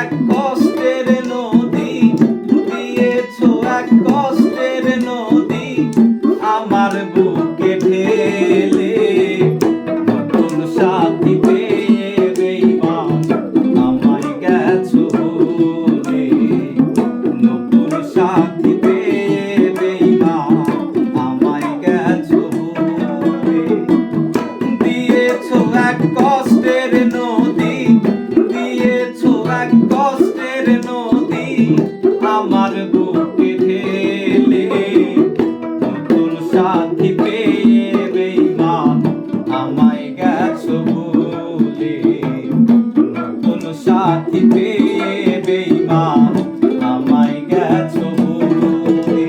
এক কষ্টের নদী, দিয়েছো এক কষ্টের নদী আমার বুকে ঢেলে। নতুন সাথী পেয়ে বেঈমান আমায় গেছো ভুলে। নতুন সাথী পেয়ে বেঈমান আমায় গেছো ভুলে। দিয়েছো এক কষ্টের নদী, দিয়েছো এক কষ্টের নদী আমার বুকে ঢেলে। নতুন সাথী পেয়ে বেঈমান আমায় গেছো ভুলে। নতুন সাথী পেয়ে বেঈমান আমায় গেছো ভুলে।